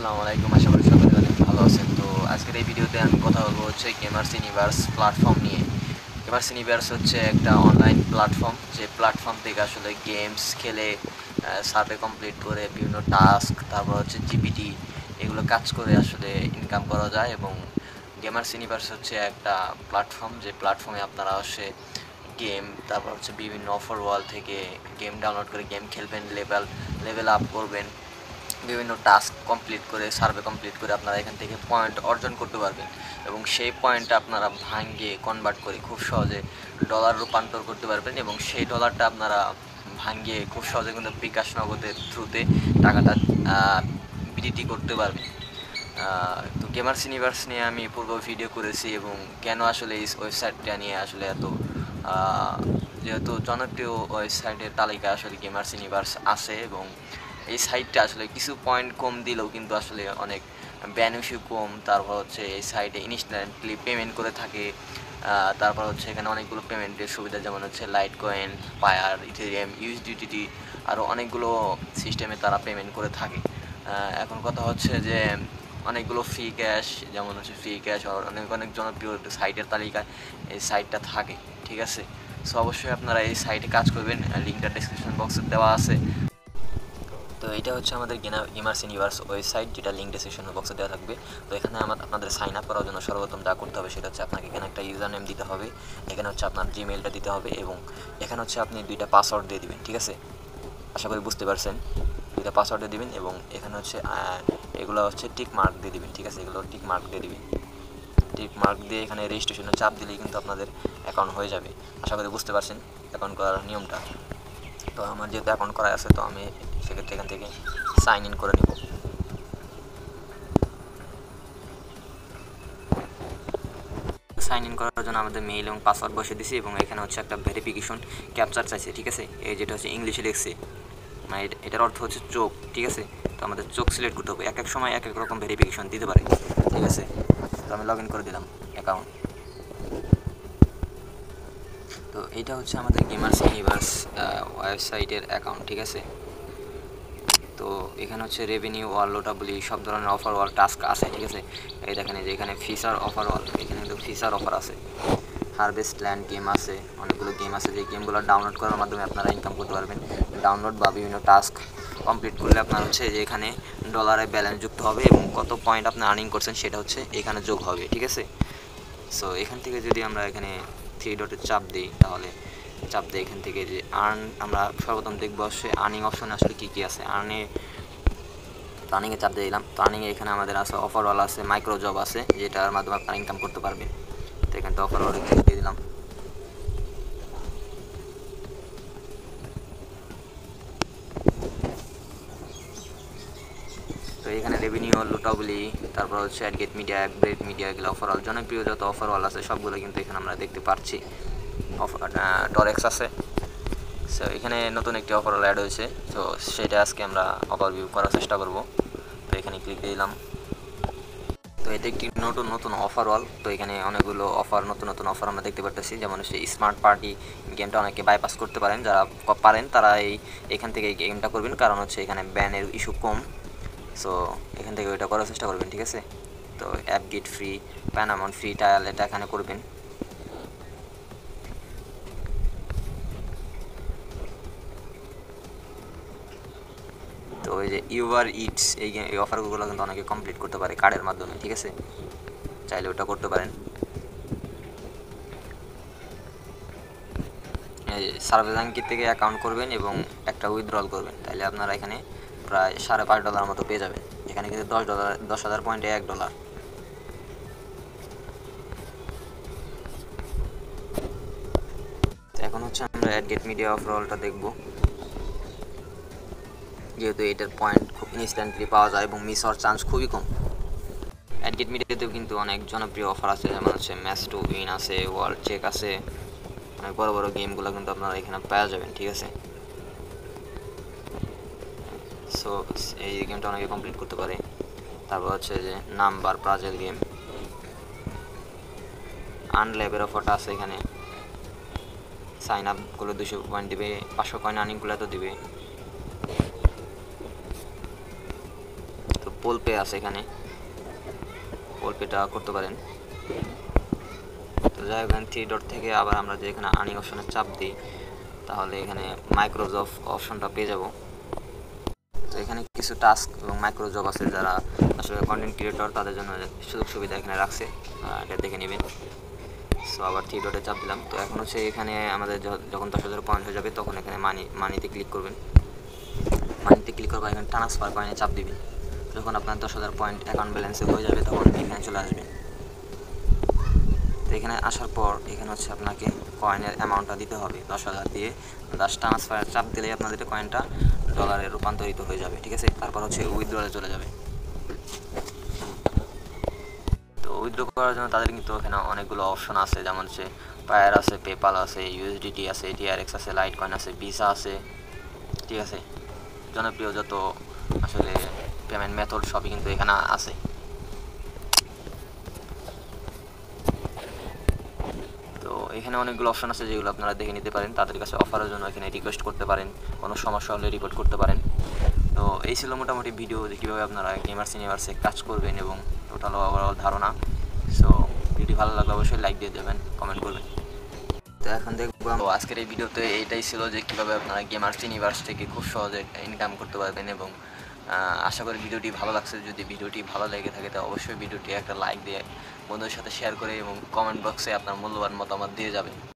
আসসালামু আলাইকুম, আশা করি সকলে অনেক ভালো আছেন। তো আজকের এই ভিডিওতে আমি কথা বলবো হচ্ছে গেমার্স ইউনিভার্স প্ল্যাটফর্ম নিয়ে। গেমার্স ইউনিভার্স হচ্ছে একটা অনলাইন প্ল্যাটফর্ম, যে প্ল্যাটফর্ম থেকে আসলে গেমস খেলে সার্ভে কমপ্লিট করে বিভিন্ন টাস্ক, তারপর হচ্ছে জিপিটি, এগুলো কাজ করে আসলে ইনকাম করা যায়। এবং গেমার্স ইউনিভার্স হচ্ছে একটা প্ল্যাটফর্ম, যে প্ল্যাটফর্মে আপনারা হচ্ছে গেম, তারপর হচ্ছে বিভিন্ন অফার ওয়াল থেকে গেম ডাউনলোড করে গেম খেলবেন, লেভেল আপ করবেন, বিভিন্ন টাস্ক কমপ্লিট করে সার্ভে কমপ্লিট করে আপনারা এখান থেকে পয়েন্ট অর্জন করতে পারবেন। এবং সেই পয়েন্টটা আপনারা ভাঙিয়ে কনভার্ট করে খুব সহজে ডলার রূপান্তর করতে পারবেন। এবং সেই ডলারটা আপনারা ভাঙিয়ে খুব সহজে কিন্তু বিকাশ নগদের থ্রুতে টাকাটা বিডিটি করতে পারবেন। তো গেমার্স ইউনিভার্স নিয়ে আমি পূর্ব ভিডিও করেছি, এবং কেন আসলে এই ওয়েবসাইটটা নিয়ে আসলে এত যেহেতু জনপ্রিয় ওয়েবসাইটের তালিকায় আসলে গেমার্স ইউনিভার্স আছে। এবং এই সাইটটা আসলে কিছু পয়েন্ট কম দিলেও কিন্তু আসলে অনেক ব্যান ইস্যু কম। তারপর হচ্ছে এই সাইটে ইনস্ট্যান্টলি পেমেন্ট করে থাকে। তারপর হচ্ছে এখানে অনেকগুলো পেমেন্টের সুবিধা, যেমন হচ্ছে লাইট কয়েন, পায়ার, ইথেরিয়াম, ইউএসডিটি, আরও অনেকগুলো সিস্টেমে তারা পেমেন্ট করে থাকে। এখন কথা হচ্ছে যে অনেকগুলো ফ্রি ক্যাশ, যেমন হচ্ছে ফ্রি ক্যাশ আর অনেক অনেক জনপ্রিয় সাইটের তালিকায় এই সাইটটা থাকে, ঠিক আছে। সো অবশ্যই আপনারা এই সাইটে কাজ করবেন, লিঙ্কটা ডিসক্রিপশন বক্সে দেওয়া আছে। তো এটা হচ্ছে আমাদের গেমার্স ইউনিভার্স ওয়েবসাইট, যেটা লিঙ্ক ডিসক্রিপশন বক্সে দেওয়া থাকবে। তো এখানে আপনাদের সাইন আপ করার জন্য সর্বপ্রথম যা করতে হবে সেটা হচ্ছে আপনাকে এখানে একটা ইউজার নেম দিতে হবে, এখানে হচ্ছে আপনার জিমেইলটা দিতে হবে, এবং এখানে হচ্ছে আপনি 2টা পাসওয়ার্ড দিয়ে দিবেন, ঠিক আছে। আশা করি বুঝতে পারছেন। 2টা পাসওয়ার্ড দিয়ে দিবেন, এবং এখানে হচ্ছে এগুলো হচ্ছে টিক মার্ক দিয়ে দিবেন, ঠিক আছে। এগুলো টিক মার্ক দিয়ে দিবেন। টিক মার্ক দিয়ে এখানে রেজিস্ট্রেশনে চাপ দিলেই কিন্তু আপনাদের অ্যাকাউন্ট হয়ে যাবে। আশা করি বুঝতে পারছেন অ্যাকাউন্ট করার নিয়মটা। তো আমার যেহেতু অ্যাকাউন্ট করা আছে, তো আমি সেক্ষেত্রে এখান থেকে সাইন ইন করে নিব। সাইন ইন করার জন্য আমাদের মেইল এবং পাসওয়ার্ড বসিয়ে দিছি, এবং এখানে হচ্ছে একটা ভেরিফিকেশন ক্যাপচার চাইছে, ঠিক আছে। এই যেটা হচ্ছে ইংলিশে লিখছে, মানে এটার অর্থ হচ্ছে চোখ, ঠিক আছে। তো আমাদের চোখ সিলেক্ট করতে হবে, এক এক সময় এক এক রকম ভেরিফিকেশন দিতে পারে, ঠিক আছে। তো আমি লগ ইন করে দিলাম অ্যাকাউন্ট। তো এইটা হচ্ছে আমাদের গেমার্স ইউনিভার্স ওয়েবসাইটের অ্যাকাউন্ট, ঠিক আছে। তো এখানে হচ্ছে রেভিনিউ ওয়াল, লোটাবলি, সব ধরনের অফার ওয়াল টাস্ক আছে, ঠিক আছে। এই দেখেন যে এখানে ফিচার অফার ওয়াল, এখানে কিন্তু ফিচার অফার আছে, হারভেস্ট ল্যান্ড গেম আছে, অনেকগুলো গেম আছে, যে গেমগুলো ডাউনলোড করার মাধ্যমে আপনারা ইনকাম করতে পারবেন। ডাউনলোড বা বিভিন্ন টাস্ক কমপ্লিট করলে আপনার হচ্ছে যে এখানে ডলারে ব্যালেন্স যুক্ত হবে, এবং কত পয়েন্ট আপনি আর্নিং করছেন সেটা হচ্ছে এখানে যোগ হবে, ঠিক আছে। সো এখান থেকে যদি আমরা এখানে 3 ডটের চাপ দিই, তাহলে চাপ দিয়ে এখান থেকে যে আমরা সর্বপ্রথম দেখবো আসলে আর্নিং অপশনে আসলে কী কী আছে। আর্নিংয়ে চাপ দিয়ে দিলাম। তো আর্নিংয়ে এখানে আমাদের আছে অফারওয়াল আছে, মাইক্রো জব আছে, যেটার মাধ্যমে আপনারা ইনকাম করতে পারবেন। তো এখানে তো অফারওয়াল দিয়ে দিলাম। তো এখানে রেভিনিউ, লুটাবলি, তারপর হচ্ছে অ্যাডগেট মিডিয়া, ব্রেড মিডিয়া, এগুলো অফারওয়াল, জনপ্রিয় যত অফারওয়াল আছে সবগুলো কিন্তু এখানে আমরা দেখতে পাচ্ছি। টরেক্স আছে। সো এখানে নতুন একটি অফারওয়াল অ্যাড হয়েছে, তো সেটা আজকে আমরা ওভারভিউ করার চেষ্টা করব। তো এখানে ক্লিক দিয়ে দিলাম। তো এটা একটি নতুন অফারওয়াল। তো এখানে অনেকগুলো নতুন অফার আমরা দেখতে পারতেছি, যেমন হচ্ছে স্মার্ট পার্টি গেমটা অনেকে বাইপাস করতে পারেন, যারা পারেন তারা এখান থেকে এই গেমটা করবেন, কারণ হচ্ছে এখানে ব্যানের ইস্যু কম। সো এখান থেকে ওইটা করার চেষ্টা করবেন, ঠিক আছে। তো অ্যাপ গেট ফ্রি, প্যানামন ফ্রি ট্রায়াল, এটা এখানে করবেন। তো ওই যে ইউবার ইটস, এই অফারগুলো কিন্তু অনেকে কমপ্লিট করতে পারে কার্ডের মাধ্যমে, ঠিক আছে। চাইলে ওটা করতে পারেন। সার্ভিস ব্যাঙ্ক থেকে অ্যাকাউন্ট করবেন এবং একটা উইথড্রল করবেন, তাহলে আপনারা এখানে প্রায় $5.5 মতো পেয়ে যাবেন। এখানে কিন্তু $10,000 পয়েন্টে $1। এখন হচ্ছে আমরা অ্যাডগেট মিডিয়া অফারওয়ালটা দেখব, যেহেতু এটার পয়েন্ট খুব ইনস্ট্যান্টলি পাওয়া যায় এবং মিস হওয়ার চান্স খুবই কম। অ্যাডগেট মিডিয়াতেও কিন্তু অনেক জনপ্রিয় অফার আছে, যেমন হচ্ছে ম্যাচ টু উইন আছে, ওয়ার্ল্ড চেক আছে, অনেক বড় বড় গেমগুলো কিন্তু আপনারা এখানে পাওয়া যাবেন, ঠিক আছে। সো এই গেমটা অনেকে কমপ্লিট করতে পারে। তারপর হচ্ছে যে নাম্বার পাজেল গেম, আনলেভের অফারটা আছে এখানে। সাইন আপ করলে 200 পয়েন্ট দিবে, 500 কয়েন আর্নিংগুলো তো দিবে। তো পোল পে আছে, এখানে পোল পেটা করতে পারেন। তো যাই হোক, এখানে 3 ডট থেকে আবার আমরা যে এখানে আর্নিং অপশনে চাপ দিই, তাহলে এখানে মাইক্রো জব অপশনটা পেয়ে যাব। তো এখানে কিছু টাস্ক এবং মাইক্রো জব আছে, যারা আসলে কন্টেন্ট ক্রিয়েটর তাদের জন্য সুযোগ সুবিধা এখানে রাখছে, এটা দেখে নেবেন। সো আবার 3 ডটে চাপ দিলাম। তো এখন হচ্ছে এখানে আমাদের যখন 10,000 পয়েন্ট হয়ে যাবে তখন এখানে মানিতে ক্লিক করবেন। মানিতে ক্লিক করবার এখানে ট্রান্সফার কয়েনে চাপ দিবেন। যখন আপনার 10,000 পয়েন্ট অ্যাকাউন্ট ব্যালেন্সে হয়ে যাবে তখন এখানে চলে আসবেন। তো এখানে আসার পর এখানে হচ্ছে আপনাকে কয়েনের অ্যামাউন্টটা দিতে হবে। 10,000 দিয়ে জাস্ট ট্রান্সফার চাপ দিলেই আপনাদের কয়েনটা ডলারে রূপান্তরিত হয়ে যাবে, ঠিক আছে। তারপর হচ্ছে উইথড্রলে চলে যাবে। তো উইথড্র করার জন্য তাদের কিন্তু এখানে অনেকগুলো অপশন আছে, যেমন হচ্ছে পায়ার আছে, পেপাল আছে, ইউএসডিটি আছে, টিআরএক্স আছে, লাইট কয়েন আছে, ভিসা আছে, ঠিক আছে। জনপ্রিয় যত আসলে পেমেন্ট মেথড সবই কিন্তু এখানে আছে। তো এখানে অনেকগুলো অপশন আছে যেগুলো আপনারা দেখে নিতে পারেন। তাদের কাছে অফারের জন্য এখানে রিকোয়েস্ট করতে পারেন, কোনো সমস্যা হলে রিপোর্ট করতে পারেন। তো এই ছিল মোটামুটি ভিডিও, যে কীভাবে আপনারা গেমার্স ইউনিভার্সে কাজ করবেন এবং টোটাল ওভারঅল ধারণা। সো ভিডিওটি ভালো লাগলে অবশ্যই লাইক দিয়ে দেবেন, কমেন্ট করবেন। তো এখন দেখবো, তো আজকের এই ভিডিওতে এইটাই ছিল যে কীভাবে আপনারা গেমার্স ইউনিভার্স থেকে খুব সহজে ইনকাম করতে পারবেন। এবং আশা করি ভিডিওটি ভালো লাগছে। যদি ভিডিওটি ভালো লেগে থাকে তো অবশ্যই ভিডিওটি একটা লাইক দিয়ে বন্ধুদের সাথে শেয়ার করে এবং কমেন্ট বক্সে আপনার মূল্যবান মতামত দিয়ে যাবেন।